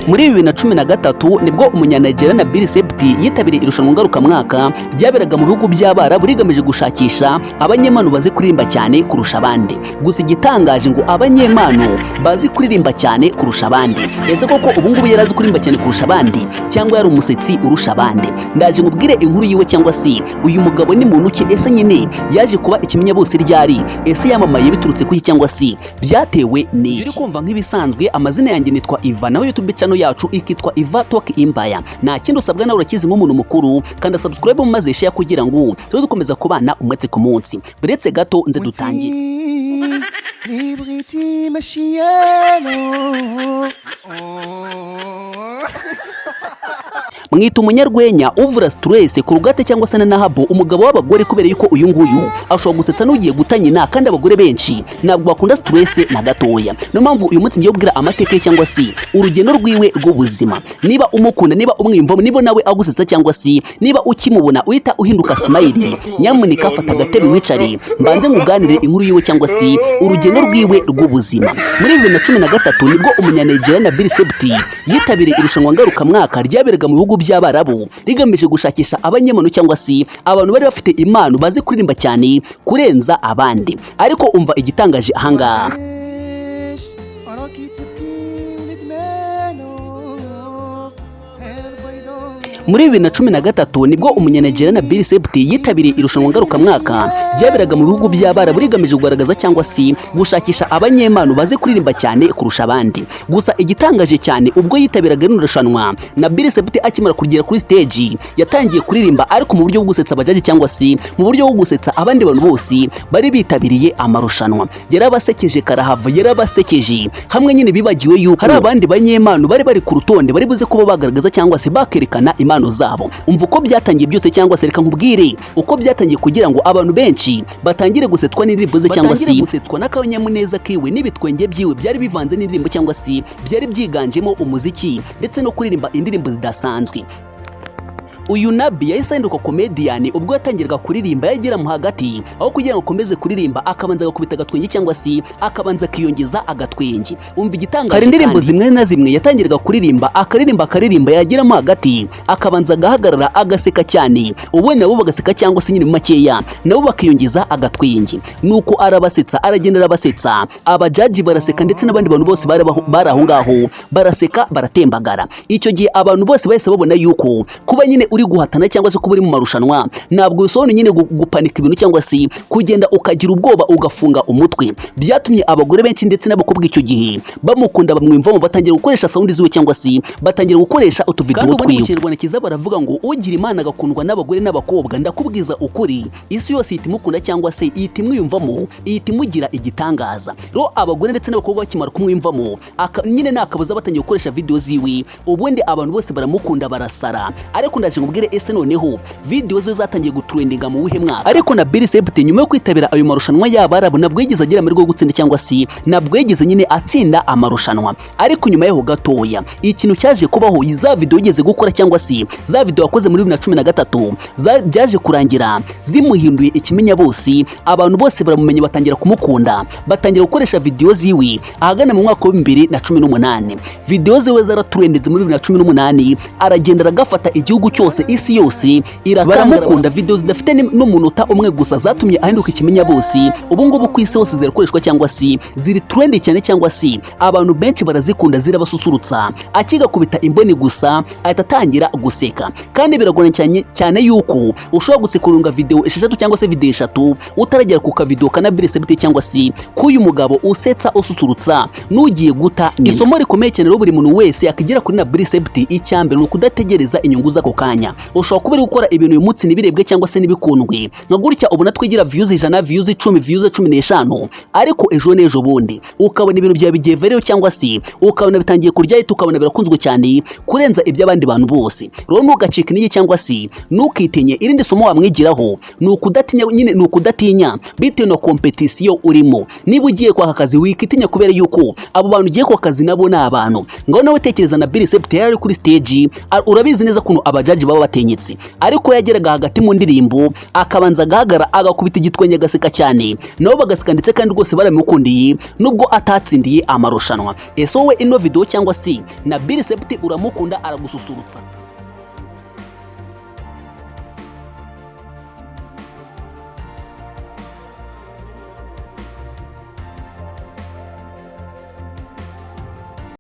Muri 2013 nibwo umunyanigeriya Nabil Sebti yitabiriye irushanwa ngarukamwaka ryaberaga mu bihugu by'Abarabu rigamije gushakisha abanyempano bazi kuririmba cyane kurusha abandi. Gusa igitangaje ngo abanyempano bazi kuririmba cyane kurusha abandi. Ese koko ubu ngubu yarazi kuririmba cyane kurusha abandi cyangwa yari umusetsi urusha abandi? Ndaje ngubwire inkuru yiwe cyangwa si uyu mugabo ni muntu ki, ese nyine yaje kuba ikimenya bose ryari, ese yamamaye biturutse kuki cyangwa si byatewe n'iki? Uri kumva nk'ibisanzwe amazina yanjye nitwa Iva, naho YouTube channel yacu ikitwa Iva Talk Empire. Nta kindi usabwa nawe urakizi nk'umuntu mukuru kandi subscribe maze share kugira ngo tujye dukomeza kubana umwetse ku munsi. Biretse gato nze dutangire. Mwita umunyarwenya uvura stress ku rugate cyangwa se nanahabo umugabo w'abagore, kubera yuko uyu nguyu ashobora gusetsa n'ugiye gutanyina, kandi abagore benshi ntabwo bakunda stress na gatoya. No mpamvu uyu munsi ngiye kubwira amateka cyangwa si urugendo rwiwe rw'ubuzima. Niba umukunda, niba umwimvamo, niba nawe agusetsa cyangwa si niba ukimubona uhita uhinduka smile, nyamuneka fata agatebe wicare mbanze nguganire inkuru yiwe cyangwa si urugendo rwiwe rw'ubuzima. Muri 2013 nibwo umunyanigeriya Nabil Sebti yitabiriye irushanwa ngarukamwaka ryaberaga mu bihugu by'Abarabu rigamije gushakisha abanyempano cyangwa si abantu bari bafite impano bazi kuririmba cyane kurenza abandi. Ariko umva igitangaje ahangaha. Muri 2013 nibwo umunyanigeriya Nabil Sebti yitabiriye irushanwa ngarukamwaka ryaberaga mu bihugu by'Abarabu rigamije kugaragaza cyangwa si gushakisha abanyempano bazi kuririmba cyane kurusha abandi. Gusa igitangaje cyane ubwo yitabiraga irushanwa, Nabil Sebti akimara kugera kuri stage yatangiye kuririmba ariko mu buryo bwo gusetsa abajaji cyangwa si mu buryo bwo gusetsa abandi bantu bose bari bitabiriye amarushanwa. Yarabasekeje karahava, yarabasekeje hamwe nyine bibagiwe yuko hari abandi banyempano bari ku rutonde bari buze kuba bagaragaza cyangwa se bakerekana impano zabo. Umva uko byatangiye byose, cyangwa se reka nkubwire uko byatangiye kugira ngo abantu benshi batangire gusetwa n'indirimbo ze cyangwa si gusetwa n'akanyamuneza kiwe n'ibitwenge byiwe byari bivanze n'indirimbo cyangwa si byari byiganjemo umuziki ndetse no kuririmba indirimbo zidasanzwe. Uyu Nabi yahise ahinduka comedian ubwo yatangiraga kuririmba yagera mu hagati, aho kugira ngo akomeze kuririmba akabanza agakubita agatwenge cyangwa si akabanza akiyongeza agatwenge. Umva igitangaje, hari indirimbo zimwe na zimwe yatangiraga kuririmba akaririmba yagera mu hagati akabanza agahagarara agaseka cyane, ubu nabo bagaseka cyangwa se nyine mu makeya nabo bakiyongeza agatwenge. Nuko arabasetsa, aragenda arabasetsa, abajaji baraseka ndetse n'abandi bantu bose bari aho ngaho baraseka baratembagara. Icyo gihe abantu bose bahise babona yuko kuba nyine uri guhatana cyangwa se kuba uri mu marushanwa ntabwo bisobanuye nyine gupanika ibintu cyangwa se kugenda ukagira ubwoba ugafunga umutwe. Byatumye abagore benshi ndetse n'abakobwa icyo gihe bamukunda, bamwimvamo, batangira gukoresha sound ziwe cyangwa se batangira gukoresha utuvideo twiwe. Kandi kiza baravuga ngo ugira imana agakundwa n'abagore n'abakobwa, ndakubwiza ukuri isi yose itimukunda cyangwa se itimwiyumvamo, itimugira igitangaza. Ro abagore ndetse n'abakobwa bakimara kumwimvamo nyine nakabuza batangiye gukoresha video ziwe, ubundi abantu bose baramukunda barasara. Ariko ndaje ngubwire ese noneho video zo zatangiye gutrendinga mu wihe mwaka? Ariko Nabil Sebti nyuma yo kwitabira ayo marushanwa y'Abarabu nabwo yigeze agira amahirwe yo gutsinda cyangwa si nabwo yigeze nyine atsinda amarushanwa. Ariko nyuma yaho gatoya ikintu cyaje kubaho, za video yigeze gukora cyangwa si za video yakoze muri 2013 byaje kurangira zimuhinduye ikimenya bose, abantu bose baramumenye batangira kumukunda, batangira gukoresha video ziwe. Ahagana mu mwaka wa 2018 video ziwe zaratrendinze muri 2018, aragenda aragafata igihugu cyose, isi yose baramukunda. Video zidafite n'umunota umwe gusa zatumye ahinduka ikimenya bose. Ubu ngubu ku isi hose zirakoreshwa cyangwa si ziri trendy cyane cyangwa si abantu benshi barazikunda, zirabasusurutsa. Akigakubita imboni gusa ahita atangira guseka, kandi biragoranye cyane yuko ushobora gusekurunga video 6 cyangwa se video 3 utaragera ku kavideo ka Nabil Sebti cyangwa si kuyu mugabo usetsa ususurutsa n'ugiye guta. Isomo rikomeye cyane buri muntu wese akigera kuri Nabil Sebti, icyambere no kudategereza inyungu za kanya. Ushobora kuba uri gukora ibintu uyu munsi nibirebwe cyangwa se nibikundwe nka gutya ubona twigira views 100, views 10, views 15, ariko ejo nejo bundi ukabona ibintu bya bigevereyo cyangwa se ukabona bitangiye kurya hita ukabona birakunzwe cyane kurenza iby'abandi bantu bose. Rero ntugacike niye cyangwa se nukitinye. Irindi somo wamwigiraho nukudatinya, nyine nukudatinya bitewe no competition urimo. Niba ugiye kwa akazi wikitinya kubera yuko abo bantu ugiye kwa akazi nabo ni abantu. Ngaho nawe tekereza Nabil Sebti yari kuri stage, urabizi neza kuno abajaji baba batenyetse, ariko yageraga hagati mu ndirimbo akabanza agahagara agakubita igitwenge agaseka cyane, nabo bagaseka ndetse kandi rwose baramukundiye nubwo atatsindiye amarushanwa. Ese wowe ino video cyangwa si Nabil Sebuti uramukunda aragususurutsa?